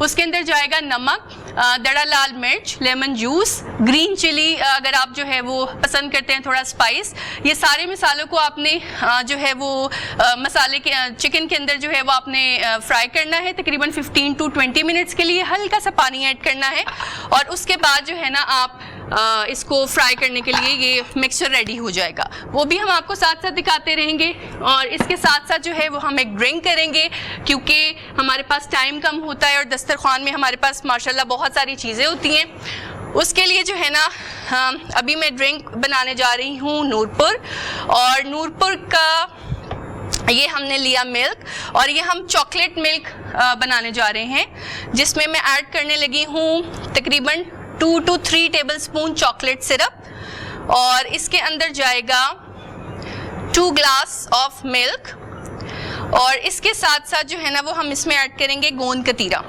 اس کے اندر جائے گا نمک, دڑا لال مرچ, لیمن جوس, گرین چلی اگر آپ جو ہے وہ پسند کرتے ہیں تھوڑا اسپائس. یہ سارے مسالوں کو آپ نے جو ہے وہ مسالے کے چکن کے اندر جو ہے وہ آپ نے فرائی کرنا ہے تقریباً 15 to 20 منٹس کے لیے. ہلکا سا پانی ایڈ کرنا ہے اور اس کے بعد جو ہے نا آپ اس کو فرائی کرنے کے لیے یہ مکسچر ریڈی ہو جائے گا. وہ بھی ہم آپ کو ساتھ ساتھ دکھاتے رہیں گے. اور اس کے ساتھ ساتھ جو ہے وہ ہم ایک ڈرنک کریں گے کیونکہ ہمارے پاس ٹائم کم ہوتا ہے اور دسترخوان میں ہمارے پاس ماشاءاللہ بہت ساری چیزیں ہوتی ہیں. اس کے لیے جو ہے نا ابھی میں ڈرنک بنانے جا رہی ہوں نور پر, اور نور پر کا یہ ہم نے لیا ملک, اور یہ ہم چاکلیٹ ملک بنانے جا رہے ہیں جس میں ایڈ کرنے لگی ہوں تقریباً 2 to 3 ٹیبل اسپون چاکلیٹ سرپ, اور اس کے اندر جائے گا 2 گلاس آف ملک, اور اس کے ساتھ ساتھ جو ہے نا وہ ہم اس میں ایڈ کریں گے گوند کتیرا.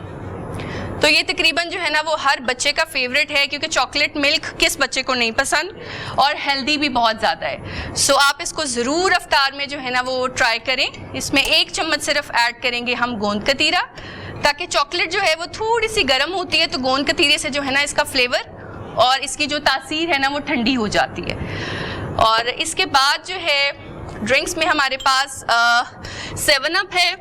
تو یہ تقریباً جو ہے نا وہ ہر بچے کا فیوریٹ ہے کیونکہ چاکلیٹ ملک کس بچے کو نہیں پسند, اور ہیلدی بھی بہت زیادہ ہے. سو آپ اس کو ضرور افطار میں جو ہے نا وہ ٹرائی کریں. اس میں 1 چمچ صرف ایڈ کریں گے ہم گوند کتیرا, تاکہ چاکلیٹ جو ہے وہ تھوڑی سی گرم ہوتی ہے تو گوند کتیرے سے جو ہے نا اس کا فلیور اور اس کی جو تاثیر ہے نا وہ ٹھنڈی ہو جاتی ہے. اور اس کے بعد جو ہے ڈرنکس میں ہمارے پاس 7 اپ ہے,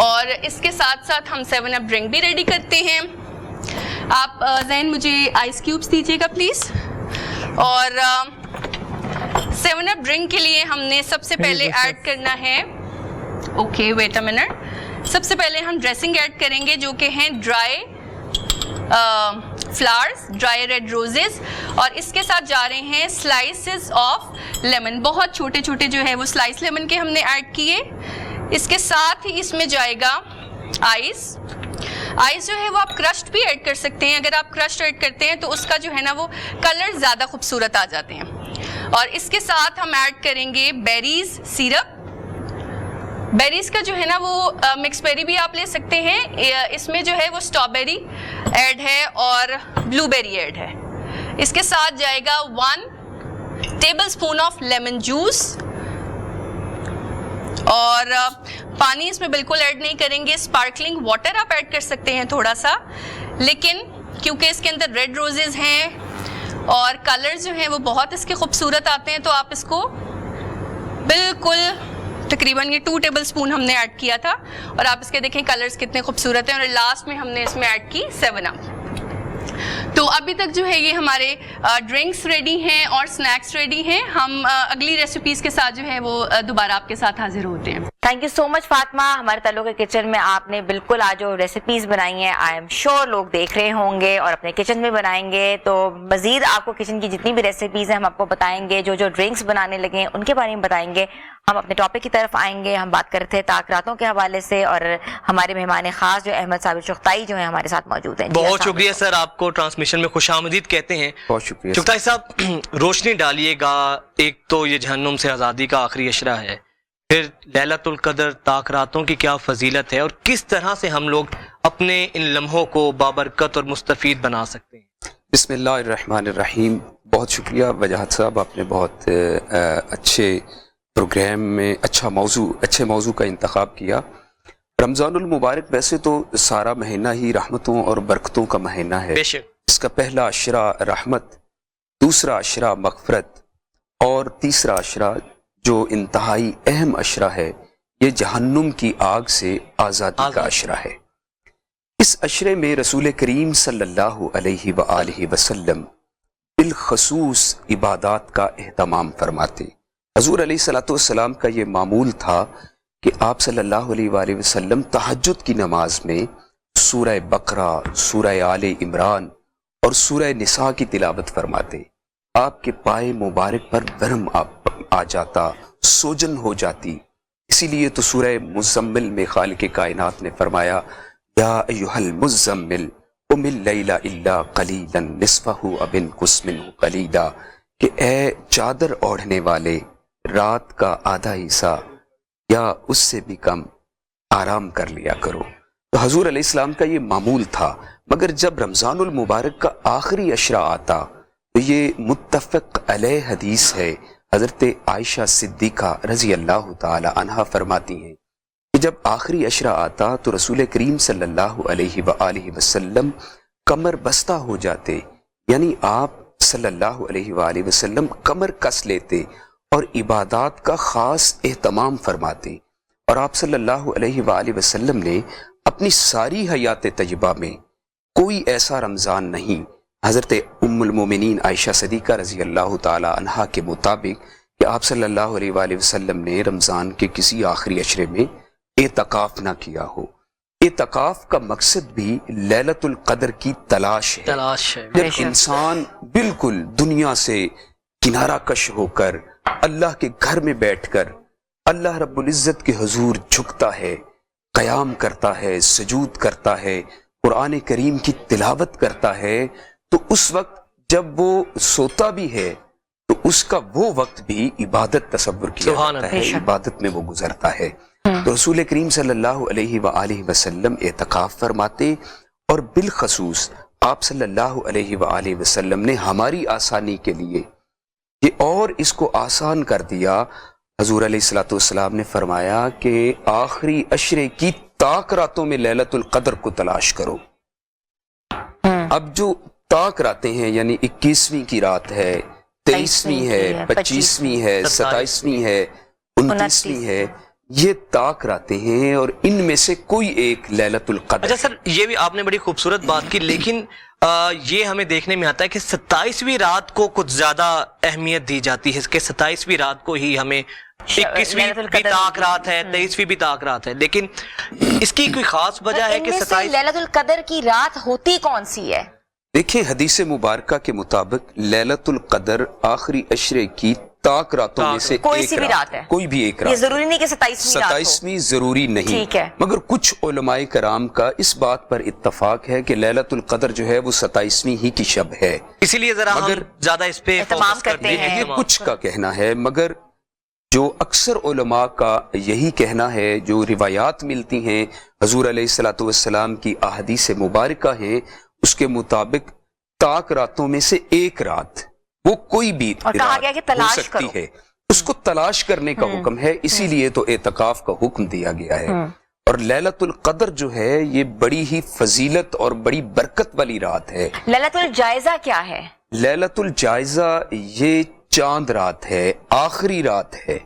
اور اس کے ساتھ ساتھ ہم 7 اپ ڈرنک بھی ریڈی کرتے ہیں. آپ ذہن مجھے آئس کیوبس دیجیے گا پلیز. اور 7 اپ ڈرنک کے لیے ہم نے سب سے پہلے ایڈ کرنا ہے, اوکے ویٹ اے منٹ, سب سے پہلے ہم ڈریسنگ ایڈ کریں گے جو کہ ہیں dry flowers, dry red roses, اور اس کے ساتھ جا رہے ہیں سلائسز آف لیمن, بہت چھوٹے چھوٹے جو ہے وہ سلائس لیمن کے ہم نے ایڈ کیے. اس کے ساتھ ہی اس میں جائے گا آئس. آئس جو ہے وہ آپ کرشڈ بھی ایڈ کر سکتے ہیں. اگر آپ کرشڈ ایڈ کرتے ہیں تو اس کا جو ہے نا وہ کلر زیادہ خوبصورت آ جاتے ہیں. اور اس کے ساتھ ہم ایڈ کریں گے بیریز سیرپ. بیریز کا جو ہے نا وہ مکس بیری بھی آپ لے سکتے ہیں. اس میں جو ہے وہ اسٹرابیری ایڈ ہے اور بلو بیری ایڈ ہے. اس کے ساتھ جائے گا 1 table spoon of lemon juice, اور پانی اس میں بالکل ایڈ نہیں کریں گے. اسپارکلنگ واٹر آپ ایڈ کر سکتے ہیں تھوڑا سا, لیکن کیونکہ اس کے اندر ریڈ روزز ہیں اور کلرز جو ہیں وہ بہت اس کے خوبصورت آتے ہیں, تو آپ اس کو بالکل تقریباً یہ 2 ٹیبل اسپون ہم نے ایڈ کیا تھا, اور آپ اس کے دیکھیں کلرز کتنے خوبصورت ہیں. اور لاسٹ میں ہم نے اس میں ایڈ کی 7 اپ. تو ابھی تک جو ہے یہ ہمارے ڈرنکس ریڈی ہیں اور سنیکس ریڈی ہیں. ہم اگلی ریسیپیز کے ساتھ جو ہے وہ دوبارہ آپ کے ساتھ حاضر ہوتے ہیں. تھینک یو سو مچ فاطمہ. ہمارے تعلق کچن میں آپ نے بالکل آج جو ریسیپیز بنائی ہیں آئی ایم شیور لوگ دیکھ رہے ہوں گے اور اپنے کچن میں بنائیں گے. تو مزید آپ کو کچن کی جتنی بھی ریسیپیز ہیں ہم آپ کو بتائیں گے. جو جو ڈرنکس بنانے لگے ہیں ان کے بارے میں بتائیں گے. ہم اپنے ٹاپک کی طرف آئیں گے. ہم بات کر رہے تھے تاخیراتوں کے حوالے سے, اور ہمارے مہمان خاص جو احمد صابر چغتائی جو ہیں ہمارے ساتھ موجود ہیں. بہت شکریہ سر, آپ کو ٹرانسمیشن میں خوش آمدید کہتے ہیں. بہت شکریہ چغتائی صاحب, روشنی ڈالیے گا. ایک تو یہ جہنم سے آزادی کا آخری اشرہ ہے, پھر لیلۃ القدر تاخیراتوں کی کیا فضیلت ہے, اور کس طرح سے ہم لوگ اپنے ان لمحوں کو بابرکت اور مستفید بنا سکتے ہیں. بسم اللہ الرحمن الرحیم. بہت شکریہ وجاہت صاحب, آپ نے بہت اچھے پروگرام میں اچھے موضوع کا انتخاب کیا. رمضان المبارک ویسے تو سارا مہینہ ہی رحمتوں اور برکتوں کا مہینہ ہے. بے شک. اس کا پہلا عشرہ رحمت, دوسرا عشرہ مغفرت, اور تیسرا عشرہ جو انتہائی اہم عشرہ ہے یہ جہنم کی آگ سے آزادی کا عشرہ ہے. اس عشرے میں رسول کریم صلی اللہ علیہ وآلہ وسلم بالخصوص عبادات کا اہتمام فرماتے. حضور علیہ الصلوۃ والسلام کا یہ معمول تھا کہ آپ صلی اللہ علیہ وآلہ وسلم تہجد کی نماز میں سورہ بقرہ, سورہ آل عمران اور سورہ نساء کی تلاوت فرماتے. آپ کے پائے مبارک پر ورم آ جاتا, سوجن ہو جاتی. اسی لیے تو سورہ مزمل میں خالق کائنات نے فرمایا یا ایھا المزمل قم اللیل الا قلیلا نصفہ او انقص منہ قلیلا, کہ اے چادر اوڑھنے والے رات کا آدھا حصہ یا اس سے بھی کم آرام کر لیا کرو. تو حضور علیہ السلام کا یہ معمول تھا. مگر جب رمضان المبارک کا آخری عشرہ آتا تو یہ متفق علیہ حدیث ہے. حضرت عائشہ صدیقہ رضی اللہ تعالی عنہا فرماتی ہیں کہ جب آخری عشرہ آتا تو رسول کریم صلی اللہ علیہ وآلہ وسلم کمر بستہ ہو جاتے، یعنی آپ صلی اللہ علیہ وآلہ وسلم کمر کس لیتے اور عبادات کا خاص اہتمام فرماتے. اور آپ صلی اللہ علیہ وآلہ وسلم نے اپنی ساری حیات طیبہ میں کوئی ایسا رمضان نہیں، حضرت ام المومنین عائشہ صدیقہ رضی اللہ تعالی عنہا کے مطابق، کہ آپ صلی اللہ علیہ وآلہ وسلم نے رمضان کے کسی آخری عشرے میں اعتکاف نہ کیا ہو. اعتکاف کا مقصد بھی لیلۃ القدر کی تلاش ہے. جب انسان بالکل دنیا سے کنارہ کش ہو کر اللہ کے گھر میں بیٹھ کر اللہ رب العزت کے حضور جھکتا ہے، قیام کرتا ہے، سجود کرتا ہے، قرآن کریم کی تلاوت کرتا ہے، تو اس وقت جب وہ سوتا بھی ہے تو اس کا وہ وقت بھی عبادت تصور کیا جاتا ہے، عبادت میں وہ گزرتا ہے. تو رسول کریم صلی اللہ علیہ وآلہ وسلم اعتکاف فرماتے، اور بالخصوص آپ صلی اللہ علیہ وآلہ وسلم نے ہماری آسانی کے لیے یہ اور اس کو آسان کر دیا. حضور علیہ الصلوۃ والسلام نے فرمایا کہ آخری عشرے کی طاق راتوں میں لیلۃ القدر کو تلاش کرو. اب جو طاق راتیں ہیں یعنی 21ویں کی رات ہے، 23ویں ہے، 25ویں ہے، 27ویں ہے، 29ویں ہے، یہ طاق راتیں ہیں، اور ان میں سے کوئی ایک لیلۃ القدر. اچھا سر، یہ بھی آپ نے بڑی خوبصورت بات کی، لیکن یہ ہمیں دیکھنے میں آتا ہے کہ 27ویں رات کو کچھ زیادہ اہمیت دی جاتی ہے، کہ 27ویں رات کو ہی ہمیں 21ویں بھی طاق رات ہے، 23ویں بھی طاق رات ہے، لیکن اس کی کوئی خاص وجہ ہے کہ 27 لیلۃ القدر کی رات ہوتی کون سی ہے؟ دیکھیں حدیث مبارکہ کے مطابق لیلۃ القدر آخری عشرے کی طاق راتوں میں سے کوئی سی بھی رات ہے، کوئی بھی ایک رات. یہ ضروری نہیں کہ 27ویں ضروری نہیں، ٹھیک ہے، مگر کچھ علماء کرام کا اس بات پر اتفاق ہے کہ لیلۃ القدر جو ہے وہ 27ویں ہی کی شب ہے، اسی لیے ذرا ہم زیادہ اس پہ اہتمام کرتے ہیں. یہ کچھ کا کہنا ہے، مگر جو اکثر علماء کا یہی کہنا ہے، جو روایات ملتی ہیں حضور علیہ الصلوۃ والسلام کی احادیث مبارکہ ہیں، اس کے مطابق طاق راتوں میں سے ایک رات وہ کوئی بھی کہا گیا کہ تلاش ہو سکتی کرو، ہے، اس کو تلاش کرنے کا حکم ہے، اسی لیے تو اعتکاف کا حکم دیا گیا ہے. اور لیلۃ القدر جو ہے یہ بڑی ہی فضیلت اور بڑی برکت والی رات ہے. لیلۃ الجائزہ کیا ہے؟ لیلۃ الجائزہ یہ چاند رات ہے، آخری رات ہے.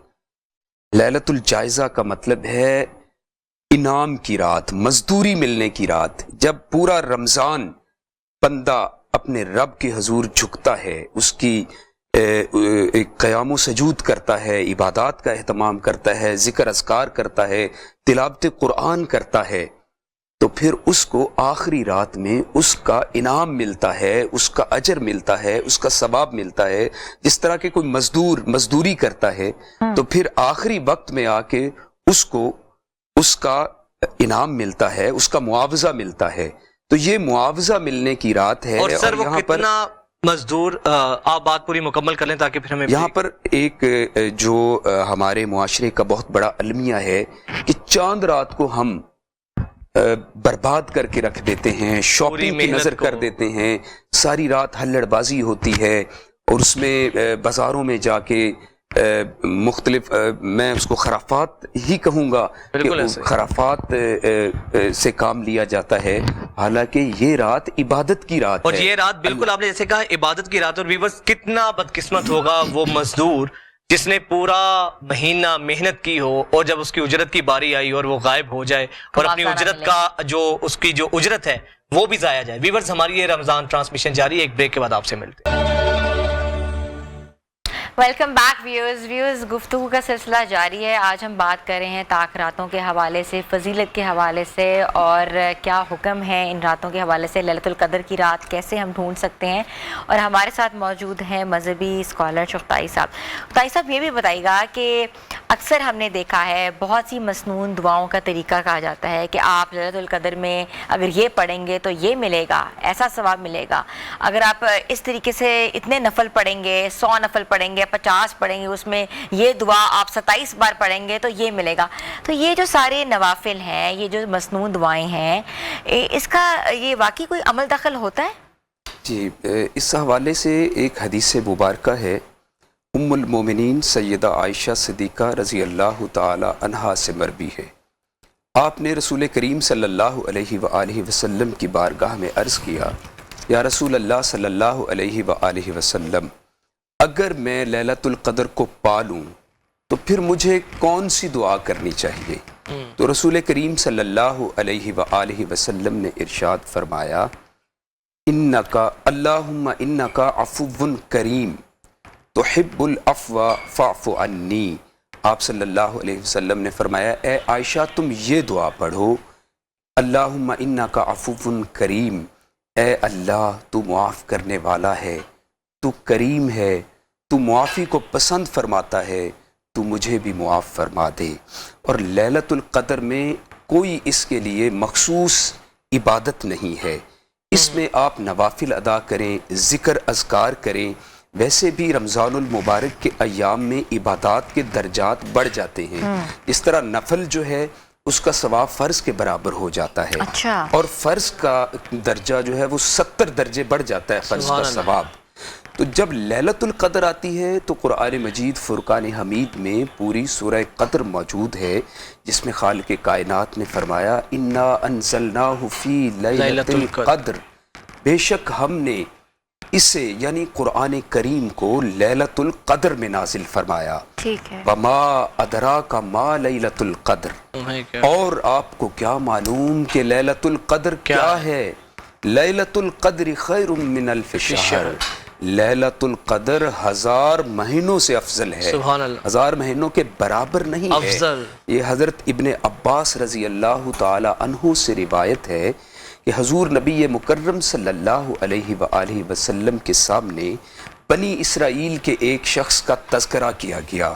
لیلۃ الجائزہ کا مطلب ہے انعام کی رات، مزدوری ملنے کی رات. جب پورا رمضان بندہ اپنے رب کے حضور جھکتا ہے، اس کی قیام و سجود کرتا ہے، عبادات کا اہتمام کرتا ہے، ذکر اذکار کرتا ہے، تلاوت قرآن کرتا ہے، تو پھر اس کو آخری رات میں اس کا انعام ملتا ہے، اس کا اجر ملتا ہے، اس کا ثواب ملتا ہے. جس طرح کہ کوئی مزدور مزدوری کرتا ہے تو پھر آخری وقت میں آ کے اس کو اس کا انعام ملتا ہے، اس کا معاوضہ ملتا ہے. تو یہ معاوضہ ملنے کی رات ہے. اور سر وہ کتنا مزدور، آپ بات پوری مکمل کر لیں تاکہ پھر ہمیں یہاں پر ایک جو ہمارے معاشرے کا بہت بڑا المیہ ہے کہ چاند رات کو ہم برباد کر کے رکھ دیتے ہیں، شاپنگ کی نظر کر دیتے ہیں، ساری رات ہلڑ بازی ہوتی ہے، اور اس میں بازاروں میں جا کے مختلف میں اس کو خرافات ہی کہوں گا کہ خرافات سے کام لیا جاتا ہے، حالانکہ یہ رات عبادت کی رات ہے. اور یہ رات بالکل آپ نے جیسے کہا عبادت کی رات. اور ویورز کتنا بدقسمت ہوگا وہ مزدور جس نے پورا مہینہ محنت کی ہو اور جب اس کی اجرت کی باری آئی اور وہ غائب ہو جائے اور اپنی اجرت کا جو اس کی جو اجرت ہے وہ بھی ضائع جائے. ویورز ہماری یہ رمضان ٹرانسمیشن جاری ہے، ایک بریک کے بعد آپ سے ملتے ہیں. ویلکم بیک ویورز، گفتگو کا سلسلہ جاری ہے. آج ہم بات کر رہے ہیں طاق راتوں کے حوالے سے، فضیلت کے حوالے سے، اور کیا حکم ہے ان راتوں کے حوالے سے، لیلۃ القدر کی رات کیسے ہم ڈھونڈ سکتے ہیں. اور ہمارے ساتھ موجود ہیں مذہبی اسکالر چغتائی صاحب. چغتائی صاحب یہ بھی بتائیے گا کہ اکثر ہم نے دیکھا ہے بہت سی مسنون دعاؤں کا طریقہ کہا جاتا ہے کہ آپ لیلۃ القدر میں اگر یہ پڑھیں گے تو یہ ملے گا، ایسا ثواب ملے گا، اگر آپ اس طریقے سے اتنے نفل پڑھیں گے، 100 نفل پڑھیں گے، 50 پڑھیں گے، اس میں یہ دعا آپ 27 بار پڑھیں گے تو یہ ملے گا. تو یہ جو سارے نوافل ہیں، یہ جو مسنون دعائیں ہیں، اس کا یہ واقعی کوئی عمل دخل ہوتا ہے؟ جی، اس حوالے سے ایک حدیث مبارکہ ہے، ام المومنین سیدہ عائشہ صدیقہ رضی اللہ تعالی عنہا سے مروی ہے آپ نے رسول کریم صلی اللہ علیہ وآلہ وسلم کی بارگاہ میں عرض کیا، یا رسول اللہ صلی اللہ علیہ وآلہ وسلم، اگر میں لیلۃ القدر کو پالوں تو پھر مجھے کون سی دعا کرنی چاہیے؟ تو رسول کریم صلی اللہ علیہ وآلہ وسلم نے ارشاد فرمایا، انکا اللہم انکا عفو کریم تحب العفو فاعف عنی۔ آپ صلی اللہ علیہ وسلم نے فرمایا، اے عائشہ تم یہ دعا پڑھو، اللہم انکا عفو کریم، اے اللہ تو معاف کرنے والا ہے، تو کریم ہے، تو معافی کو پسند فرماتا ہے، تو مجھے بھی معاف فرما دے۔ اور لیلۃ القدر میں کوئی اس کے لیے مخصوص عبادت نہیں ہے، اس میں آپ نوافل ادا کریں، ذکر اذکار کریں۔ ویسے بھی رمضان المبارک کے ایام میں عبادات کے درجات بڑھ جاتے ہیں، اس طرح نفل جو ہے اس کا ثواب فرض کے برابر ہو جاتا ہے، اچھا، اور فرض کا درجہ جو ہے وہ 70 درجے بڑھ جاتا ہے فرض کا ثواب۔ تو جب لیلۃ القدر آتی ہے تو قرآن مجید فرقان حمید میں پوری سورہ قدر موجود ہے، جس میں خالق کائنات نے فرمایا، انا انزلناہ فی لیلۃ القدر، بے شک ہم نے اسے یعنی قرآن کریم کو لیلۃ القدر میں نازل فرمایا۔ ٹھیک ہے، وما ادراک ما لیلۃ القدر، اور آپ کو کیا معلوم کہ لیلۃ القدر کیا ہے؟ لیلۃ القدر خیر من الف شہر، لیلۃ القدر 1000 مہینوں سے افضل ہے، سبحان اللہ، 1000 مہینوں کے برابر نہیں ہے۔ افضل۔ یہ حضرت ابن عباس رضی اللہ تعالی عنہ سے روایت ہے کہ حضور نبی مکرم صلی اللہ علیہ وآلہ وسلم کے سامنے بنی اسرائیل کے ایک شخص کا تذکرہ کیا گیا،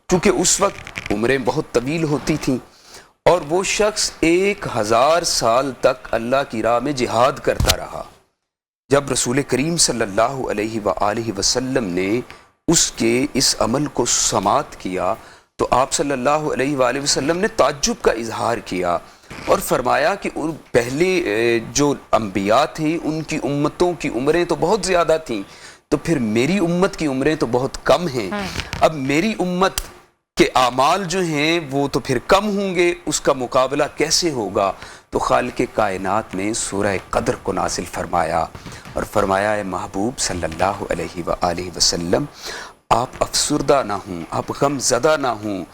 چونکہ اس وقت عمریں بہت طویل ہوتی تھیں، اور وہ شخص 1000 سال تک اللہ کی راہ میں جہاد کرتا رہا۔ جب رسول کریم صلی اللہ علیہ وآلہ وسلم نے اس کے اس عمل کو سماعت کیا تو آپ صلی اللہ علیہ وآلہ وسلم نے تعجب کا اظہار کیا اور فرمایا کہ پہلے جو انبیاء تھے ان کی امتوں کی عمریں تو بہت زیادہ تھیں، تو پھر میری امت کی عمریں تو بہت کم ہیں، اب میری امت کے اعمال جو ہیں وہ تو پھر کم ہوں گے، اس کا مقابلہ کیسے ہوگا؟ تو خالق کائنات نے سورہ قدر کو نازل فرمایا اور فرمایا، اے محبوب صلی اللہ علیہ وآلہ وسلم، آپ افسردہ نہ ہوں، آپ غم زدہ نہ ہوں،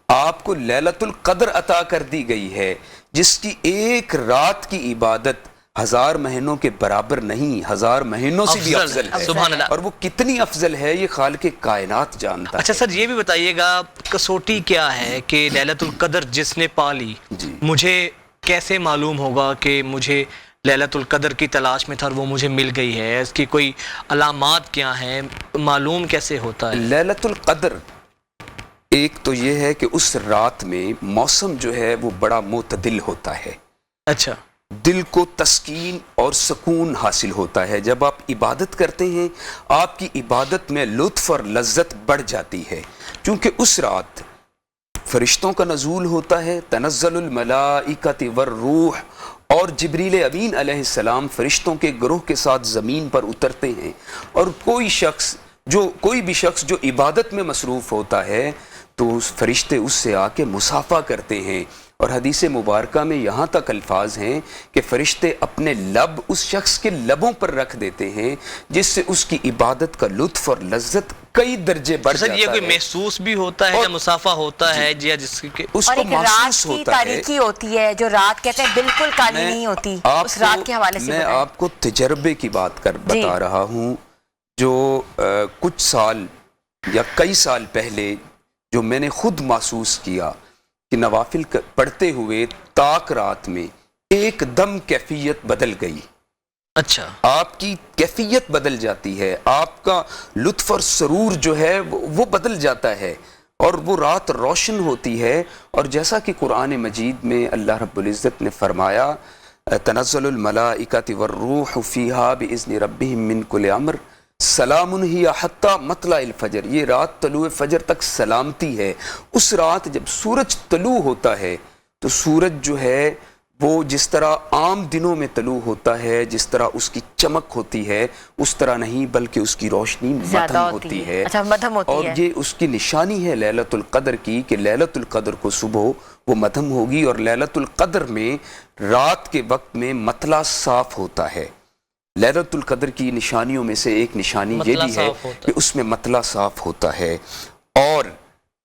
آپ کو لیلۃ القدر عطا کر دی گئی ہے جس کی ایک رات کی عبادت 1000 مہینوں کے برابر نہیں، 1000 مہینوں سے بھی افضل ہے، سبحان اللہ۔ اور وہ کتنی افضل ہے یہ خالق کائنات جانتا ہے۔ اچھا سر، یہ بھی بتائیے گا کسوٹی کیا ہے کہ لیلۃ القدر جس نے پا لی، جی، مجھے کیسے معلوم ہوگا کہ مجھے لیلۃ القدر کی تلاش میں تھا اور وہ مجھے مل گئی ہے؟ اس کی کوئی علامات کیا ہیں؟ معلوم کیسے ہوتا ہے؟ لیلۃ القدر ایک تو یہ ہے کہ اس رات میں موسم جو ہے وہ بڑا معتدل ہوتا ہے، اچھا، دل کو تسکین اور سکون حاصل ہوتا ہے۔ جب آپ عبادت کرتے ہیں آپ کی عبادت میں لطف اور لذت بڑھ جاتی ہے، کیونکہ اس رات فرشتوں کا نزول ہوتا ہے، تنزل الملائکۃ والروح، اور جبریل امین علیہ السلام فرشتوں کے گروہ کے ساتھ زمین پر اترتے ہیں، اور کوئی بھی شخص جو عبادت میں مصروف ہوتا ہے تو فرشتے اس سے آ کے مصافحہ کرتے ہیں، اور حدیث مبارکہ میں یہاں تک الفاظ ہیں کہ فرشتے اپنے لب اس شخص کے لبوں پر رکھ دیتے ہیں، جس سے اس کی عبادت کا لطف اور لذت کئی درجے بڑھ جاتا ہے۔ سر یہ کوئی محسوس بھی ہوتا ہے یا مصافحہ ہوتا ہے یا جس کے اس اور کو ایک رات محسوس کی ہوتا ہے؟ تاریکی ہوتی ہے جو رات کہتے ہیں بالکل کالی نہیں ہوتی، اس رات کے حوالے سے میں بتائیں۔ آپ کو تجربے کی بات بتا رہا ہوں، جو کچھ سال یا کئی سال پہلے جو میں نے خود محسوس کیا کہ نوافل پڑھتے ہوئے طاق رات میں ایک دم کیفیت بدل گئی۔ اچھا، آپ کی کیفیت بدل جاتی ہے، آپ کا لطف اور سرور جو ہے وہ بدل جاتا ہے، اور وہ رات روشن ہوتی ہے۔ اور جیسا کہ قرآن مجید میں اللہ رب العزت نے فرمایا، تنزل الملائکۃ والروح فیہا بإذن ربہم من کل امر سلام ہی حتی مطلع الفجر، یہ رات طلوع فجر تک سلامتی ہے۔ اس رات جب سورج طلوع ہوتا ہے تو سورج جو ہے وہ جس طرح عام دنوں میں طلوع ہوتا ہے، جس طرح اس کی چمک ہوتی ہے، اس طرح نہیں بلکہ اس کی روشنی مدھم ہوتی ہے۔ اچھا، مدھم ہوتی اور ہے۔ یہ اس کی نشانی ہے لیلۃ القدر کی کہ لیلۃ القدر کو صبح وہ مدھم ہوگی، اور لیلۃ القدر میں رات کے وقت میں مطلع صاف ہوتا ہے۔ لیلۃ القدر کی نشانیوں میں سے ایک نشانی یہ بھی ہے کہ اس میں مطلع صاف ہوتا ہے۔ اور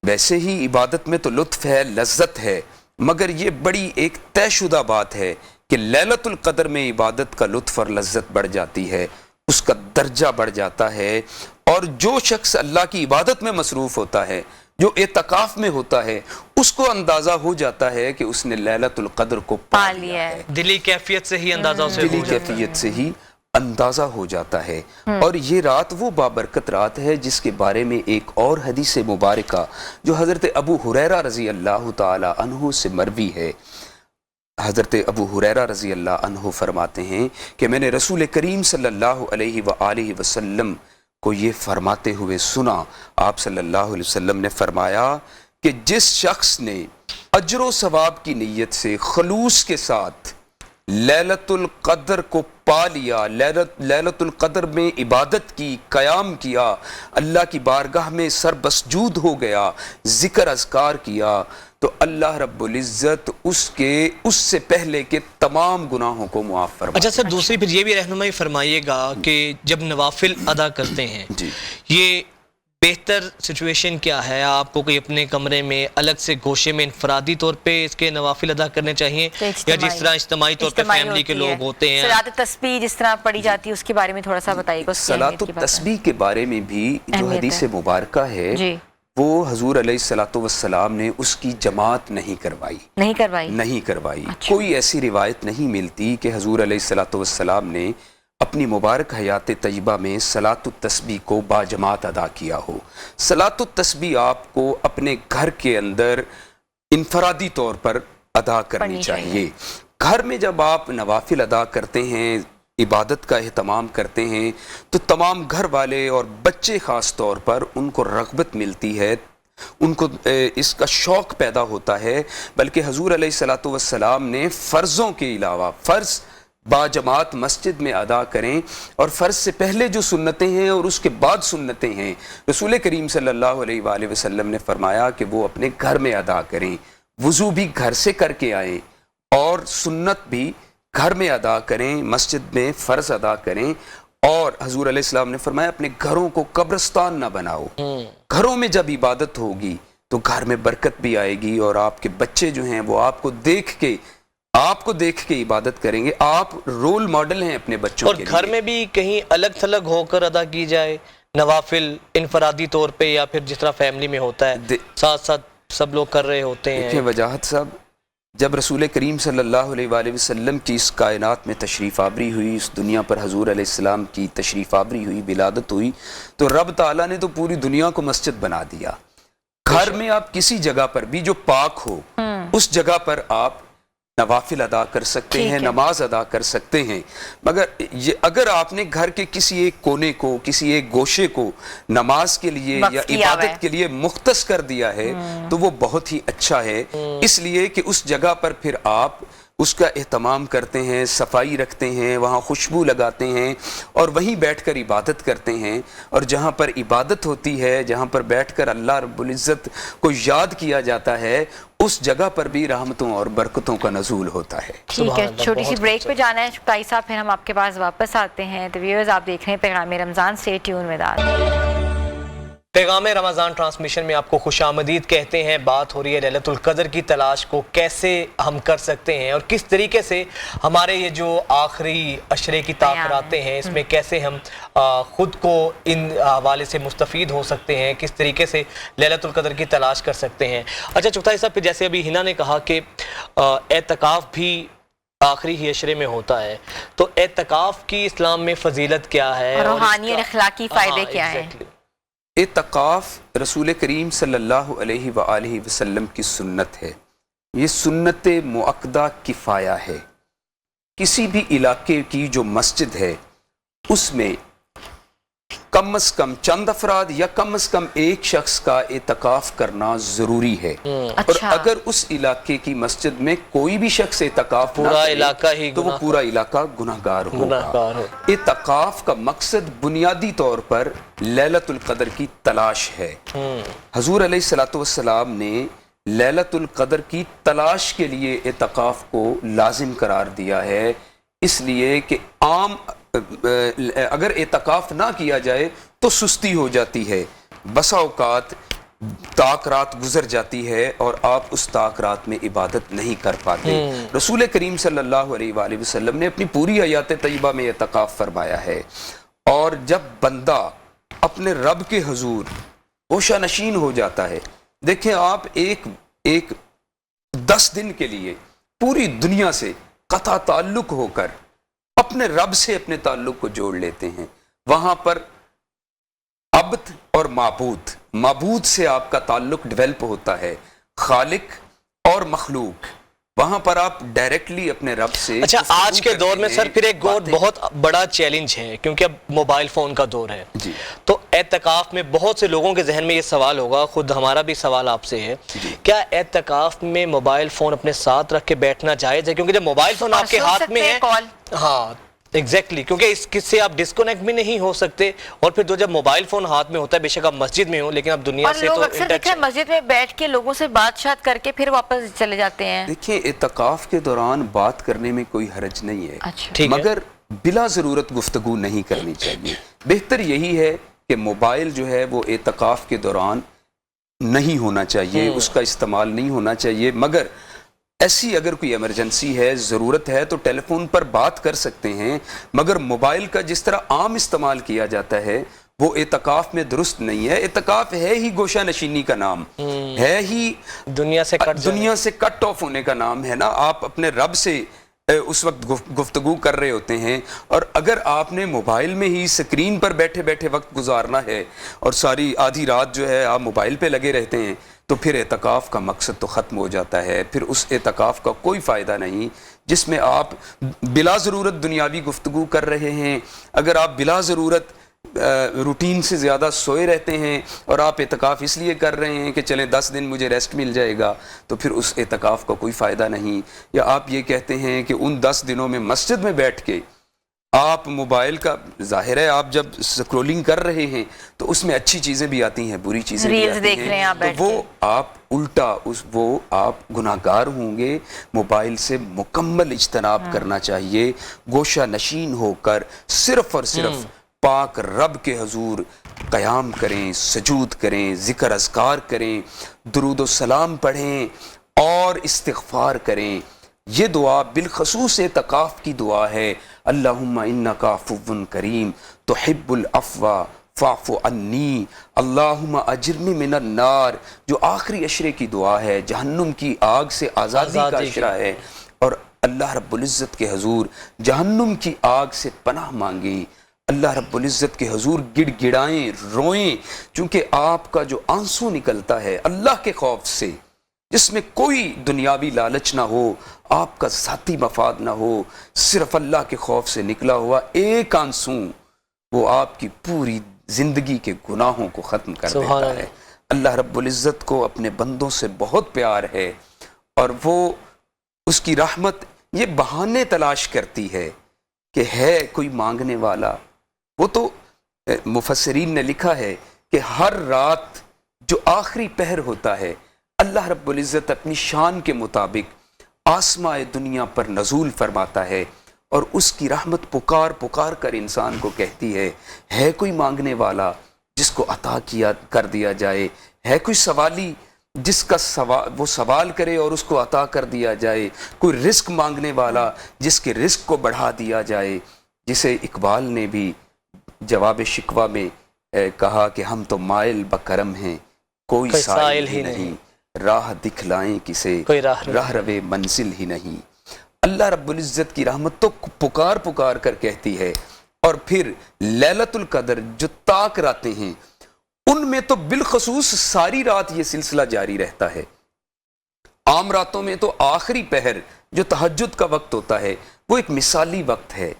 ویسے ہی عبادت میں تو لطف ہے، لذت ہے، مگر یہ بڑی ایک طے شدہ بات ہے کہ لیلۃ القدر میں عبادت کا لطف اور لذت بڑھ جاتی ہے، اس کا درجہ بڑھ جاتا ہے۔ اور جو شخص اللہ کی عبادت میں مصروف ہوتا ہے، جو اعتکاف میں ہوتا ہے، اس کو اندازہ ہو جاتا ہے کہ اس نے لیلۃ القدر کو پا لیا ہے۔ دلی کیفیت سے ہی اندازہ اسے دلی ہو جاتا ہے۔ کیفیت سے ہی اندازہ ہو جاتا ہے۔ اور یہ رات وہ بابرکت رات ہے جس کے بارے میں ایک اور حدیث مبارکہ جو حضرت ابو ہریرہ رضی اللہ تعالی عنہ سے مروی ہے، حضرت ابو ہریرہ رضی اللہ عنہ فرماتے ہیں کہ میں نے رسول کریم صلی اللہ علیہ وآلہ وسلم کو یہ فرماتے ہوئے سنا۔ آپ صلی اللہ علیہ وسلم نے فرمایا کہ جس شخص نے اجر و ثواب کی نیت سے خلوص کے ساتھ لیلۃ القدر کو پا لیا، لیلۃ القدر میں عبادت کی، قیام کیا، اللہ کی بارگاہ میں سر بسجود ہو گیا، ذکر اذکار کیا، تو اللہ رب العزت اس سے پہلے کے تمام گناہوں کو معاف فرمائے۔ اچھا سر، دوسری پھر یہ بھی رہنمائی فرمائیے گا کہ جب نوافل ادا کرتے ہیں، جی، یہ بہتر سچویشن کیا ہے؟ آپ کو کوئی اپنے کمرے میں الگ سے گوشے میں انفرادی طور پہ اس کے نوافل ادا کرنے چاہیے، یا جس طرح اجتماعی طور پہ فیملی کے لوگ ہوتے ہیں؟ صلاۃ التسبیح جس طرح پڑھی جاتی ہے اس کے بارے میں تھوڑا سا بتائیے گا۔ صلاۃ التسبیح کے بارے میں بھی جو حدیث مبارکہ ہے وہ حضور علیہ الصلوۃ والسلام نے اس کی جماعت نہیں کروائی۔ کوئی ایسی روایت نہیں ملتی کہ حضور علیہ الصلوۃ والسلام نے اپنی مبارک حیات طیبہ میں صلاۃ التسبیح کو باجماعت ادا کیا ہو۔ صلاۃ التسبیح آپ کو اپنے گھر کے اندر انفرادی طور پر ادا کرنی چاہیے۔ گھر میں جب آپ نوافل ادا کرتے ہیں، عبادت کا اہتمام کرتے ہیں، تو تمام گھر والے اور بچے خاص طور پر ان کو رغبت ملتی ہے، ان کو اس کا شوق پیدا ہوتا ہے۔ بلکہ حضور علیہ الصلوۃ والسلام نے فرضوں کے علاوہ فرض باجماعت مسجد میں ادا کریں، اور فرض سے پہلے جو سنتیں ہیں اور اس کے بعد سنتیں ہیں، رسول کریم صلی اللہ علیہ وآلہ وسلم نے فرمایا کہ وہ اپنے گھر میں ادا کریں، وضو بھی گھر سے کر کے آئیں، اور سنت بھی گھر میں ادا کریں، مسجد میں فرض ادا کریں۔ اور حضور علیہ السلام نے فرمایا اپنے گھروں کو قبرستان نہ بناؤ۔ گھروں میں جب عبادت ہوگی تو گھر میں برکت بھی آئے گی، اور آپ کے بچے جو ہیں وہ آپ کو دیکھ کے عبادت کریں گے۔ آپ رول ماڈل ہیں اپنے بچوں کے لیے۔ اور گھر میں بھی کہیں الگ تھلگ ہو کر ادا کی جائے نوافل، انفرادی طور پہ، یا پھر جس طرح فیملی میں ہوتا ہے ساتھ ساتھ سب لوگ کر رہے ہوتے ہیں؟ دیکھیں وجاہت صاحب، جب رسول کریم صلی اللہ علیہ وآلہ وسلم کی اس کائنات میں تشریف آوری ہوئی، اس دنیا پر حضور علیہ السلام کی تشریف آوری ہوئی، ولادت ہوئی، تو رب تعالیٰ نے تو پوری دنیا کو مسجد بنا دیا۔ گھر میں آپ کسی جگہ پر بھی جو پاک ہو، اس جگہ پر آپ نوافل ادا کر سکتے ہیں، نماز ادا کر سکتے ہیں۔ مگر اگر آپ نے گھر کے کسی ایک کونے کو، کسی ایک گوشے کو نماز کے لیے یا عبادت کے لیے مختص کر دیا ہے تو وہ بہت ہی اچھا ہے، اس لیے کہ اس جگہ پر پھر آپ اس کا اہتمام کرتے ہیں، صفائی رکھتے ہیں، وہاں خوشبو لگاتے ہیں، اور وہیں بیٹھ کر عبادت کرتے ہیں۔ اور جہاں پر عبادت ہوتی ہے، جہاں پر بیٹھ کر اللہ رب العزت کو یاد کیا جاتا ہے، اس جگہ پر بھی رحمتوں اور برکتوں کا نزول ہوتا ہے۔ ٹھیک ہے، چھوٹی سی بریک پہ جانا ہے شکتائی صاحب، پھر ہم آپ کے پاس واپس آتے ہیں۔ تو ویورز آپ دیکھ رہے ہیں پیغام رمضان، اسٹے ٹیون ود اس۔ پیغام رمضان ٹرانسمیشن میں آپ کو خوش آمدید کہتے ہیں۔ بات ہو رہی ہے لیلۃ القدر کی تلاش کو کیسے ہم کر سکتے ہیں، اور کس طریقے سے ہمارے یہ جو آخری عشرے کی تاخیراتیں ہیں اس میں کیسے ہم خود کو ان حوالے سے مستفید ہو سکتے ہیں، کس طریقے سے لیلۃ القدر کی تلاش کر سکتے ہیں۔ اچھا چغتائی صاحب، پھر جیسے ابھی ہنا نے کہا کہ اعتکاف بھی آخری ہی عشرے میں ہوتا ہے، تو اعتکاف کی اسلام میں فضیلت کیا ہے، روحانی اور اخلاقی فائدے کیا ہیں؟ اعتکاف رسول کریم صلی اللہ علیہ وآلہ وسلم کی سنت ہے، یہ سنت مؤکدہ کفایہ ہے۔ کسی بھی علاقے کی جو مسجد ہے اس میں کم از کم چند افراد یا کم از کم ایک شخص کا اعتکاف کرنا ضروری ہے. اور اچھا. اگر اس علاقے کی مسجد میں کوئی بھی شخص اعتکاف نہ پورا کرے علاقہ ہی تو وہ پورا علاقہ گناہگار ہوگا. اعتکاف کا مقصد بنیادی طور پر لیلۃ القدر کی تلاش ہے. حضور علیہ الصلوۃ والسلام نے لیلۃ القدر کی تلاش کے لیے اعتکاف کو لازم قرار دیا ہے، اس لیے کہ عام اگر اعتکاف نہ کیا جائے تو سستی ہو جاتی ہے. بسا اوقات تاک رات گزر جاتی ہے اور آپ اس تاک رات میں عبادت نہیں کر پاتے. رسول کریم صلی اللہ علیہ وآلہ وسلم نے اپنی پوری حیات طیبہ میں اعتکاف فرمایا ہے. اور جب بندہ اپنے رب کے حضور گوشہ نشین ہو جاتا ہے، دیکھیں آپ ایک 10 دن کے لیے پوری دنیا سے قطع تعلق ہو کر اپنے رب سے اپنے تعلق کو جوڑ لیتے ہیں. وہاں پر عبد اور معبود سے آپ کا تعلق ڈیولپ ہوتا ہے، خالق اور مخلوق. وہاں پر آپ ڈائریکٹلی اپنے رب سے. اچھا، آج کے دور میں سر پھر ایک بہت بڑا چیلنج ہے، کیونکہ اب موبائل فون کا دور ہے. جی. تو اعتکاف میں بہت سے لوگوں کے ذہن میں یہ سوال ہوگا، خود ہمارا بھی سوال آپ سے ہے، کیا اعتکاف میں موبائل فون اپنے ساتھ رکھ کے بیٹھنا جائز ہے؟ کیونکہ جب موبائل فون آپ کے ہاتھ میں ہے، ہاں ایگزیکٹلی، کیونکہ اس سے آپ ڈسکنیکٹ بھی نہیں ہو سکتے. اور پھر جو جب موبائل فون ہاتھ میں ہوتا ہے، بے شک آپ مسجد میں ہوں لیکن اب دنیا سے تو لوگ اکثر دیکھیں مسجد میں بیٹھ کے لوگوں سے بات شات کر کے پھر واپس چلے جاتے ہیں. دیکھیں اعتکاف کے دوران بات کرنے میں کوئی حرج نہیں ہے، اچھا. مگر بلا ضرورت گفتگو نہیں کرنی چاہیے. بہتر یہی ہے کہ موبائل جو ہے وہ اعتکاف کے دوران نہیں ہونا چاہیے، اس کا استعمال نہیں ہونا چاہیے. مگر ایسی اگر کوئی ایمرجنسی ہے، ضرورت ہے تو ٹیلی فون پر بات کر سکتے ہیں. مگر موبائل کا جس طرح عام استعمال کیا جاتا ہے وہ اعتکاف میں درست نہیں ہے. اعتکاف ہے ہی گوشہ نشینی کا نام، ہے ہی دنیا سے کٹ آف ہونے کا نام ہے نا. آپ اپنے رب سے اس وقت گفتگو کر رہے ہوتے ہیں، اور اگر آپ نے موبائل میں ہی سکرین پر بیٹھے بیٹھے وقت گزارنا ہے اور ساری آدھی رات جو ہے آپ موبائل پہ لگے رہتے ہیں، تو پھر اعتکاف کا مقصد تو ختم ہو جاتا ہے. پھر اس اعتکاف کا کوئی فائدہ نہیں جس میں آپ بلا ضرورت دنیاوی گفتگو کر رہے ہیں. اگر آپ بلا ضرورت روٹین سے زیادہ سوئے رہتے ہیں اور آپ اعتکاف اس لیے کر رہے ہیں کہ چلیں 10 دن مجھے ریسٹ مل جائے گا، تو پھر اس اعتکاف کا کوئی فائدہ نہیں. یا آپ یہ کہتے ہیں کہ ان 10 دنوں میں مسجد میں بیٹھ کے آپ موبائل کا، ظاہر ہے آپ جب سکرولنگ کر رہے ہیں تو اس میں اچھی چیزیں بھی آتی ہیں، بری چیزیں بھی آتی ہیں، تو وہ آپ الٹا وہ آپ گناہگار ہوں گے. موبائل سے مکمل اجتناب کرنا چاہیے. گوشہ نشین ہو کر صرف اور صرف پاک رب کے حضور قیام کریں، سجود کریں، ذکر اذکار کریں، درود و سلام پڑھیں اور استغفار کریں. یہ دعا بالخصوص اعتکاف کی دعا ہے. اللہم انکا عفو کریم تحب العفو فاعف عنی اللہم اجرنی من النار، جو آخری عشرے کی دعا ہے، جہنم کی آگ سے آزادی کا عشرہ ہے. اور اللہ رب العزت کے حضور جہنم کی آگ سے پناہ مانگیں. اللہ رب العزت کے حضور گڑ گڑائیں، روئیں، چونکہ آپ کا جو آنسو نکلتا ہے اللہ کے خوف سے، جس میں کوئی دنیاوی لالچ نہ ہو، آپ کا ذاتی مفاد نہ ہو، صرف اللہ کے خوف سے نکلا ہوا ایک آنسو وہ آپ کی پوری زندگی کے گناہوں کو ختم کر دیتا ہے. اللہ رب العزت کو اپنے بندوں سے بہت پیار ہے، اور وہ اس کی رحمت یہ بہانے تلاش کرتی ہے کہ ہے کوئی مانگنے والا. وہ تو مفسرین نے لکھا ہے کہ ہر رات جو آخری پہر ہوتا ہے، اللہ رب العزت اپنی شان کے مطابق آسماء دنیا پر نزول فرماتا ہے، اور اس کی رحمت پکار پکار کر انسان کو کہتی ہے کوئی مانگنے والا جس کو عطا کر دیا جائے، ہے کوئی سوالی جس کا وہ سوال کرے اور اس کو عطا کر دیا جائے، کوئی رزق مانگنے والا جس کے رزق کو بڑھا دیا جائے. جسے اقبال نے بھی جواب شکوہ میں کہا کہ ہم تو مائل بکرم ہیں، کوئی سائل ہی نہیں، راہ دکھلائیں کسے، راہ روے منزل ہی نہیں. اللہ رب العزت کی رحمت تو پکار پکار کر کہتی ہے. اور پھر لیلۃ القدر جو تاک راتیں ہیں، ان میں تو بالخصوص ساری رات یہ سلسلہ جاری رہتا ہے. عام راتوں میں تو آخری پہر جو تہجد کا وقت ہوتا ہے وہ ایک مثالی وقت ہے.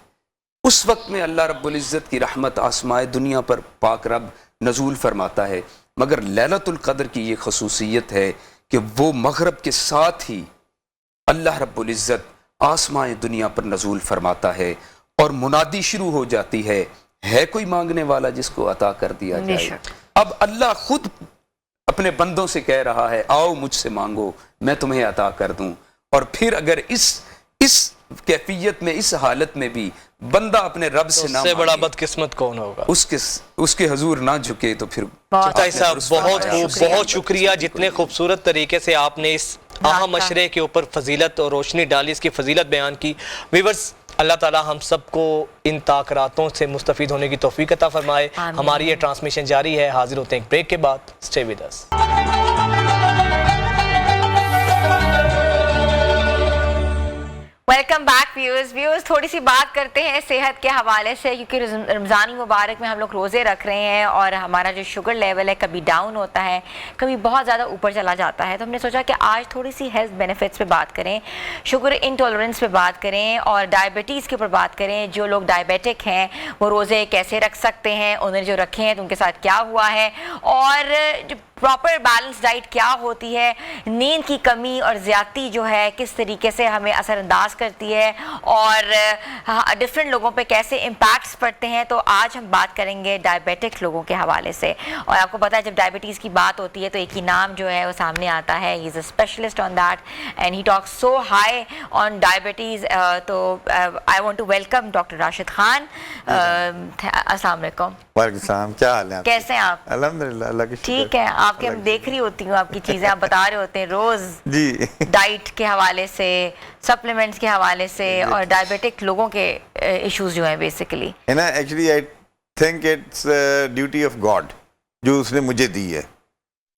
اس وقت میں اللہ رب العزت کی رحمت آسمائے دنیا پر پاک رب نزول فرماتا ہے. مگر لیلۃ القدر کی یہ خصوصیت ہے کہ وہ مغرب کے ساتھ ہی اللہ رب العزت آسمائے دنیا پر نزول فرماتا ہے اور منادی شروع ہو جاتی ہے کوئی مانگنے والا جس کو عطا کر دیا جائے. اب اللہ خود اپنے بندوں سے کہہ رہا ہے آؤ مجھ سے مانگو میں تمہیں عطا کر دوں. اور پھر اگر اس کیفیت میں اس حالت میں بھی بندہ اپنے رب سے نہ سے بڑا بدقسمت کون ہوگا؟ اس کے حضور نہ جھکے تو پھر صاحب بہت شکریہ جتنے خوبصورت طریقے سے آپ نے اس اہم عشرے کے اوپر فضیلت اور روشنی ڈالی، اس کی فضیلت بیان کی. ویورز اللہ تعالی ہم سب کو ان تاثراتوں سے مستفید ہونے کی توفیق عطا فرمائے. ہماری یہ ٹرانسمیشن جاری ہے، حاضر ہوتے ہیں ایک بریک کے بعد. Stay with us. Welcome back viewers تھوڑی سی بات کرتے ہیں صحت کے حوالے سے، کیونکہ رمضان المبارک میں ہم لوگ روزے رکھ رہے ہیں اور ہمارا جو شوگر لیول ہے کبھی ڈاؤن ہوتا ہے کبھی بہت زیادہ اوپر چلا جاتا ہے. تو ہم نے سوچا کہ آج تھوڑی سی ہیلتھ بینیفٹس پہ بات کریں، شوگر انٹالرنس پہ بات کریں اور ڈائبٹیز کے اوپر بات کریں. جو لوگ ڈائبیٹک ہیں وہ روزے کیسے رکھ سکتے ہیں، انہیں جو رکھے ہیں تو ان کے ساتھ کیا ہوا ہے، اور جو پراپر بیلنس ڈائٹ کیا ہوتی ہے، نیند کی کمی اور زیادتی جو ہے کس طریقے سے ہمیں اثر انداز کرتی ہے اور ڈفرینٹ لوگوں پہ کیسے امپیکٹس پڑتے ہیں. تو آج ہم بات کریں گے ڈائبیٹک لوگوں کے حوالے سے. اور آپ کو پتہ ہے جب ڈائبٹیز کی بات ہوتی ہے تو ایک ہی نام جو ہے وہ سامنے آتا ہے، he is a specialist on that and he talk so high on diabetes. تو I want to welcome doctor Rashid Khan. السلام علیکم. وعلیکم السلام، کیا حال ہے آپ؟ کیسے ہیں آپ؟ الحمدللہ اللہ کی شکر. ٹھیک ہے. آپ کے دیکھ رہی ہوتی ہوں آپ کی چیزیں آپ بتا رہے ہوتے ہیں روز جی ڈائٹ کے حوالے سے، سپلیمنٹس کے حوالے سے اور ڈائبیٹک لوگوں کے ایشوز جو ہیں بیسیکلی ہے نا. Actually I think it's duty of God جو اس نے مجھے دی ہے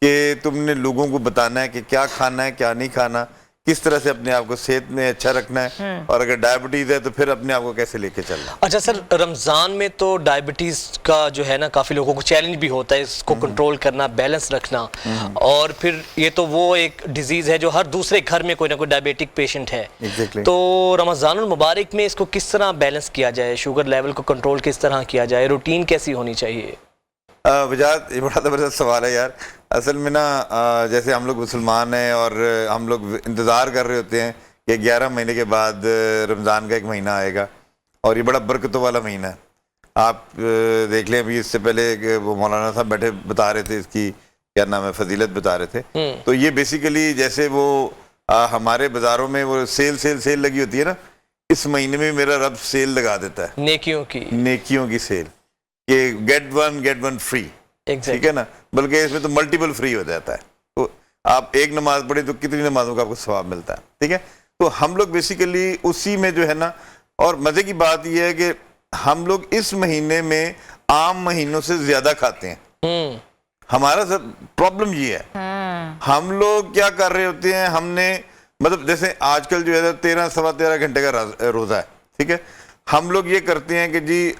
کہ تم نے لوگوں کو بتانا ہے کہ کیا کھانا ہے کیا نہیں کھانا، کس طرح سے اپنے آپ کو صحت میں اچھا رکھنا ہے، اور اگر ڈائبٹیز ہے تو پھر اپنے آپ کو کیسے لے کے چلنا. اچھا سر، رمضان میں تو ڈائبٹیز کا جو ہے نا کافی لوگوں کو چیلنج بھی ہوتا ہے اس کو کنٹرول کرنا، بیلنس رکھنا، اور پھر یہ تو وہ ایک ڈیزیز ہے جو ہر دوسرے گھر میں کوئی نہ کوئی ڈائبیٹک پیشنٹ ہے. تو رمضان المبارک میں اس کو کس طرح بیلنس کیا جائے، شوگر لیول کو کنٹرول کس طرح کیا جائے، روٹین کیسی ہونی چاہیے؟ وجاہت یہ بڑا زبردست سوال ہے یار. اصل میں نا جیسے ہم لوگ مسلمان ہیں اور ہم لوگ انتظار کر رہے ہوتے ہیں کہ 11 مہینے کے بعد رمضان کا ایک مہینہ آئے گا، اور یہ بڑا برکتوں والا مہینہ ہے. آپ دیکھ لیں ابھی اس سے پہلے کہ وہ مولانا صاحب بیٹھے بتا رہے تھے اس کی کیا نام ہے فضیلت بتا رہے تھے. تو یہ بیسیکلی جیسے وہ ہمارے بازاروں میں وہ سیل لگی ہوتی ہے نا، اس مہینے میں میرا رب سیل لگا دیتا ہے، نیکیوں کی سیل، کہ گیٹ ون فری. ٹھیک ہے نا، بلکہ اس میں تو ملٹیپل فری ہو جاتا ہے. تو آپ ایک نماز پڑھیں تو کتنی نمازوں کا آپ کو ثواب ملتا ہے. ٹھیک ہے، تو ہم لوگ بیسیکلی اسی میں جو ہے نا، اور مزے کی بات یہ ہے کہ ہم لوگ اس مہینے میں عام مہینوں سے زیادہ کھاتے ہیں. ہمارا سب پرابلم یہ ہے، ہم لوگ کیا کر رہے ہوتے ہیں، ہم نے مطلب جیسے آج کل جو ہے 13 سوا 13 گھنٹے کا روزہ ہے. ٹھیک ہے، ہم لوگ یہ کرتے ہیں کہ جی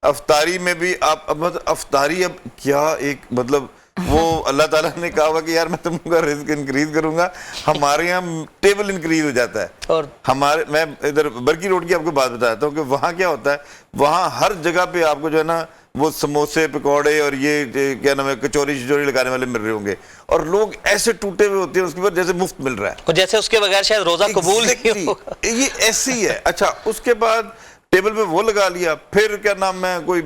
افطاری میں بھی آپ افطاری اب کیا ایک مطلب وہ اللہ تعالیٰ نے کہا ہوا کہ یار میں تم کا رزق انکریز کروں گا. ہمارے یہاں ٹیبل انکریز ہو جاتا ہے. اور میں ادھر برکی روڈ کی آپ کو بات بتاتا ہوں کہ وہاں کیا ہوتا ہے، وہاں ہر جگہ پہ آپ کو جو ہے نا وہ سموسے پکوڑے اور یہ کیا نام ہے کچوری شچوری لگانے والے مل رہے ہوں گے، اور لوگ ایسے ٹوٹے ہوئے ہوتے ہیں اس کے بعد جیسے مفت مل رہا ہے، اور جیسے اس کے بغیر شاید روزہ قبول نہیں ہوگا. یہ ایسے ہی ہے. اچھا، اس کے بعد ٹیبل پہ وہ لگا لیا، پھر کیا نام ہے کوئی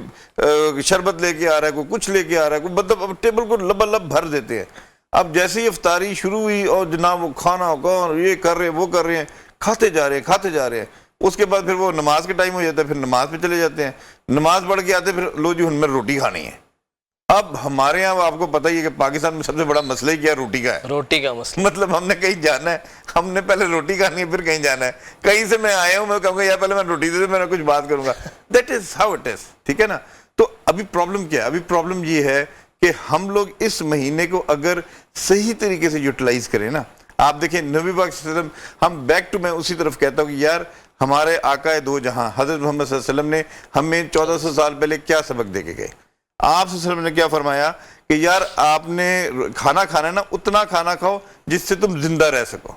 شربت لے کے آ رہا ہے، کوئی کچھ لے کے آ رہا ہے، کوئی مطلب اب ٹیبل کو لب بھر دیتے ہیں. اب جیسے ہی افطاری شروع ہوئی اور جناب وہ کھانا یہ کر رہے ہیں وہ کر رہے ہیں، کھاتے جا رہے ہیں. اس کے بعد پھر وہ نماز کا ٹائم ہو جاتا ہے، پھر نماز پہ چلے جاتے ہیں، نماز پڑھ کے آتے ہیں، پھر لو جی ہن میں روٹی کھانی ہے. اب ہمارے یہاں آپ کو پتہ ہی ہے کہ پاکستان میں سب سے بڑا مسئلہ ہی کیا روٹی کا ہے. روٹی کا مسئلہ مطلب ہم نے کہیں جانا ہے، ہم نے پہلے روٹی کھانی ہے پھر کہیں جانا ہے. کہیں سے میں آیا ہوں، میں کہوں گا یار پہلے میں روٹی دے دوں، میں کچھ بات کروں گا. That is how it is. ٹھیک ہے نا. تو ابھی پرابلم کیا ہے؟ ابھی پرابلم یہ ہے کہ ہم لوگ اس مہینے کو اگر صحیح طریقے سے یوٹیلائز کریں نا، آپ دیکھیں نبی پاک صلی اللہ علیہ وسلم، ہم بیک ٹو میں اسی طرف کہتا ہوں کہ یار ہمارے آقا دو جہاں حضرت محمد صلی اللہ علیہ وسلم نے ہمیں 1400 سال پہلے کیا سبق دے کے گئے. آپ صلی اللہ علیہ وسلم نے کیا فرمایا کہ یار آپ نے کھانا کھانا ہے نا، اتنا کھانا کھاؤ جس سے تم زندہ رہ سکو.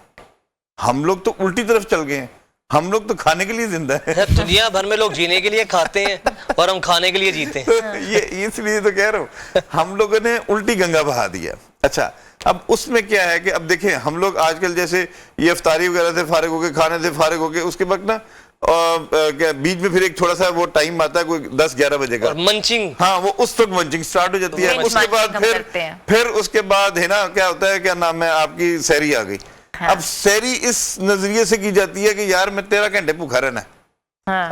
ہم لوگ تو الٹی طرف چل گئے ہیں. ہم لوگ تو کھانے کے لیے زندہ ہیں. دنیا بھر میں لوگ جینے کے لیے کھاتے ہیں اور ہم کھانے کے لیے جیتے ہیں. یہ اس لیے تو کہہ رہا ہوں ہم لوگوں نے الٹی گنگا بہا دیا. اچھا اب اس میں کیا ہے کہ اب دیکھیں ہم لوگ آج کل جیسے یہ افطاری وغیرہ سے فارغ ہو کے کھانے سے فارغ ہو کے اس کے وقت نا بیچ میں پھر ایک تھوڑا سا وہ ٹائم آتا ہے کوئی 10-11 بجے کا منچنگ. ہاں وہ اس وقت منچنگ سٹارٹ ہو جاتی ہے. اس کے بعد پھر اس کے بعد ہے نا کیا ہوتا ہے کیا نام ہے آپ کی سحری آ گئی. اب سحری اس نظریے سے کی جاتی ہے کہ یار میں 13 گھنٹے بھوکا رہنا ہے,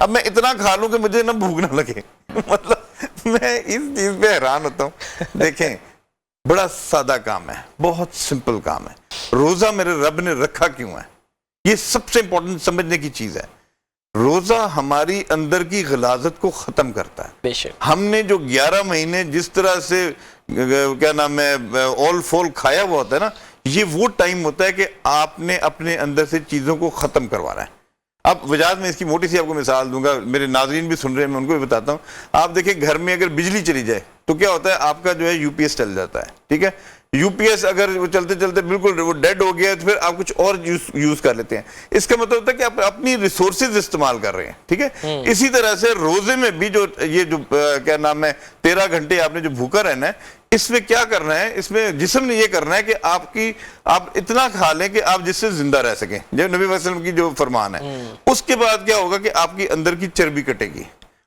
اب میں اتنا کھا لوں کہ مجھے نہ بھوک نہ لگے. مطلب میں اس چیز پہ حیران ہوتا ہوں. دیکھیں بڑا سادہ کام ہے, بہت سمپل کام ہے. روزہ میرے رب نے رکھا کیوں ہے, یہ سب سے امپورٹنٹ سمجھنے کی چیز ہے. روزہ ہماری اندر کی غلاظت کو ختم کرتا ہے. بے شک ہم نے جو 11 مہینے جس طرح سے کیا نام ہے اول فول کھایا ہوا ہوتا ہے نا, یہ وہ ٹائم ہوتا ہے کہ آپ نے اپنے اندر سے چیزوں کو ختم کروانا ہے. اب وجاہت میں اس کی موٹی سی آپ کو مثال دوں گا, میرے ناظرین بھی سن رہے ہیں, میں ان کو بھی بتاتا ہوں. آپ دیکھیں گھر میں اگر بجلی چلی جائے تو کیا ہوتا ہے, آپ کا جو ہے یو پی ایس چل جاتا ہے. ٹھیک ہے, یو پی ایس اگر وہ چلتے چلتے بالکل وہ ڈیڈ ہو گیا تو پھر آپ کچھ اور یوز کر لیتے ہیں. اس کا مطلب ہوتا ہے کہ آپ اپنی ریسورسز استعمال کر رہے ہیں. ٹھیک ہے, اسی طرح سے روزے میں بھی جو یہ جو کیا نام ہے 13 گھنٹے آپ نے جو بھوکا رہنا ہے, اس میں کیا کرنا ہے, اس میں جسم نے یہ کرنا ہے کہ آپ اتنا کھا لیں کہ آپ جس سے زندہ رہ سکیں, جو نبی صلی اللہ علیہ وسلم کی جو فرمان ہے. اس کے بعد کیا ہوگا کہ آپ کی اندر کی چربی کٹے گی,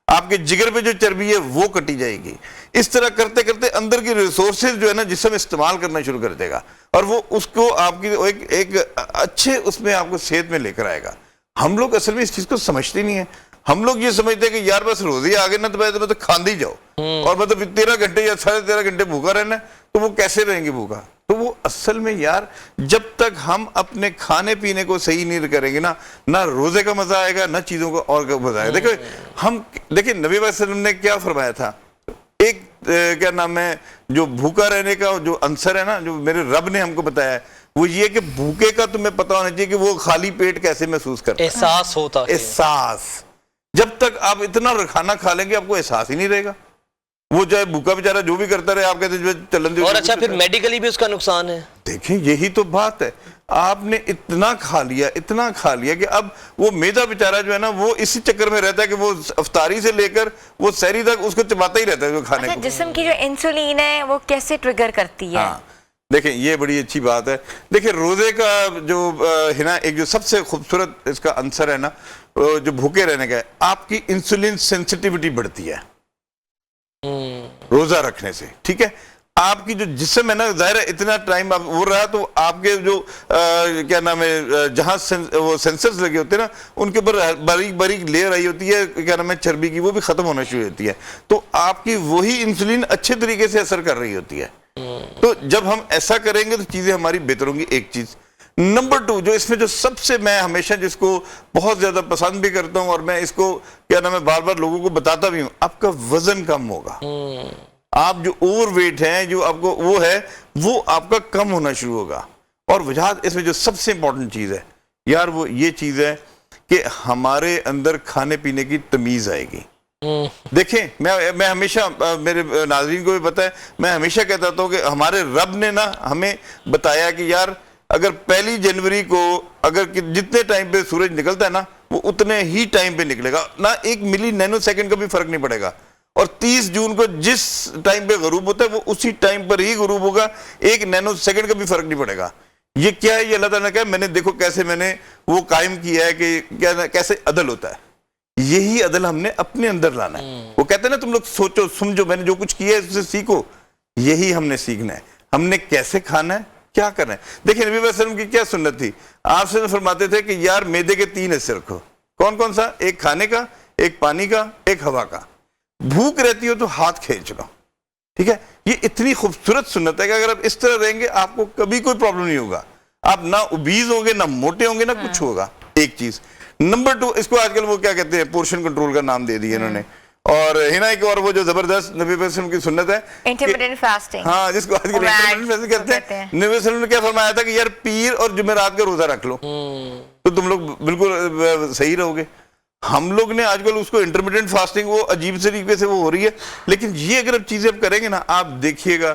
آپ کے جگر پہ جو چربی ہے وہ کٹی جائے گی. اس طرح کرتے کرتے اندر کی ریسورسز جو ہے نا جسم استعمال کرنا شروع کر دے گا, اور وہ اس کو آپ کی ایک اچھے اس میں آپ کو صحت میں لے کر آئے گا. ہم لوگ اصل میں اس چیز کو سمجھتے نہیں ہیں. ہم لوگ یہ سمجھتے ہیں کہ یار بس روزے آگے نا تو کھاندے ہی جاؤ, اور مطلب 13 گھنٹے یا 13.5 گھنٹے بھوکا رہنا ہے, تو وہ کیسے رہیں گے بھوکا. تو وہ اصل میں یار جب تک ہم اپنے کھانے پینے کو صحیح نہیں کریں گے نا, نہ روزے کا مزہ آئے گا نہ چیزوں کا اور کا مزہ آئے گا. دیکھیں نبی صلی اللہ علیہ وسلم نے کیا فرمایا تھا, ایک کیا نام ہے جو بھوکا رہنے کا جو عنصر ہے نا, جو میرے رب نے ہم کو بتایا ہے, وہ یہ کہ بھوکے کا تمہیں پتہ ہونا چاہیے کہ وہ خالی پیٹ کیسے محسوس کرتا ہے. احساس ہوتا ہے. احساس. جب تک آپ اتنا کھانا کھا لیں گے آپ کو احساس ہی نہیں رہے گا. وہ چاہے بھوکا بیچارہ جو بھی کرتا رہے, آپ کہتے ہیں چلن دے. اور اچھا پھر میڈیکلی بھی اس کا نقصان ہے. دیکھیں یہی تو بات ہے, آپ نے اتنا کھا لیا کہ اب وہ میدا بیچارہ جو ہے نا وہ اسی چکر میں رہتا ہے کہ وہ افطاری سے لے کر وہ سحری تک اس کو چباتا ہی رہتا ہے جو کھانے کو. جسم کی جو انسولین ہے وہ کیسے ٹریگر کرتی ہے؟ دیکھیں یہ بڑی اچھی بات ہے. دیکھیں روزے کا جو ہے نا ایک جو سب سے خوبصورت اس کا عنصر ہے نا جو بھوکے رہنے کا ہے, آپ کی انسولین سینسٹیوٹی بڑھتی ہے روزہ رکھنے سے. ٹھیک ہے, آپ کی جو جسم ہے نا ظاہر ہے اتنا ٹائم آپ وہ رہا تو آپ کے جو کیا نام ہے جہاں وہ سینسرز لگے ہوتے ہیں نا ان کے اوپر باریک باریک لیئر آئی ہوتی ہے کیا نام ہے چربی کی, وہ بھی ختم ہونا شروع ہوتی ہے. تو آپ کی وہی انسولین اچھے طریقے سے اثر کر رہی ہوتی ہے. تو جب ہم ایسا کریں گے تو چیزیں ہماری بہتر ہوں گی. ایک چیز. نمبر 2 جو اس میں جو سب سے میں ہمیشہ جس کو بہت زیادہ پسند بھی کرتا ہوں اور میں اس کو کیا نام ہے بار بار لوگوں کو بتاتا بھی ہوں, آپ کا وزن کم ہوگا. آپ جو اوور ویٹ ہیں جو آپ کو وہ ہے وہ آپ کا کم ہونا شروع ہوگا. اور وجہات اس میں جو سب سے امپورٹنٹ چیز ہے یار وہ یہ چیز ہے کہ ہمارے اندر کھانے پینے کی تمیز آئے گی. دیکھیں میں ہمیشہ میرے ناظرین کو بھی پتہ ہے, میں ہمیشہ کہتا ہوں کہ ہمارے رب نے نا ہمیں بتایا کہ یار اگر 1 جنوری کو اگر جتنے ٹائم پہ سورج نکلتا ہے نا وہ اتنے ہی ٹائم پہ نکلے گا, نہ 1 ملی نینو سیکنڈ کا بھی فرق نہیں پڑے گا. اور 30 جون کو جس ٹائم پہ غروب ہوتا ہے وہ اسی ٹائم پر ہی غروب ہوگا, 1 نینو سیکنڈ کا بھی فرق نہیں پڑے گا. یہ کیا ہے, یہ اللہ تعالیٰ نے کہا, میں نے دیکھو کیسے میں نے وہ قائم کیا ہے کہ کیسے عدل ہوتا ہے. یہی عدل ہم نے اپنے اندر لانا ہے. وہ کہتے ہیں نا تم لوگ سوچو سمجھو, میں نے جو کچھ کیا ہے اس سے سیکھو. یہی ہم نے سیکھنا ہے. ہم نے کیسے کھانا ہے, کیا کرنا ہے. دیکھیں نبی صلی اللہ علیہ وسلم کی کیا سنت تھی, آپ سے فرماتے تھے کہ یار میدے کے 3 حصے رکھو. کون کون سا؟ ایک کھانے کا, ایک پانی کا, ایک ہوا کا. بھوک رہتی ہو تو ہاتھ کھینچ لو. ٹھیک ہے, یہ اتنی خوبصورت سنت ہے کہ اگر آپ اس طرح رہیں گے آپ کو کبھی کوئی پرابلم نہیں ہوگا. آپ نہ اوبیز ہوں گے نہ موٹے ہوں گے نہ کچھ ہوگا. ایک چیز. نمبر 2 اس کو آج کل وہ کیا کہتے ہیں پورشن کنٹرول کا نام دے دیا انہوں نے. اور ہے نا ایک اور وہ جو زبردست نبی صلی اللہ علیہ وسلم کی سنت ہے انٹرمیٹنٹ فاسٹنگ, ہاں جس کو آج کل انٹرمیٹنٹ فاسٹنگ کہتے ہیں. نبی صلی اللہ علیہ وسلم نے کیا فرمایا تھا کہ یار پیر اور جمعرات کا روزہ رکھ لو تو تم لوگ بالکل صحیح رہو گے. ہم لوگ نے آج کل اس کو انٹرمیٹنٹ فاسٹنگ وہ عجیب طریقے سے وہ ہو رہی ہے, لیکن یہ اگر اب چیزیں آپ کریں گے نا آپ دیکھیے گا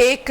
1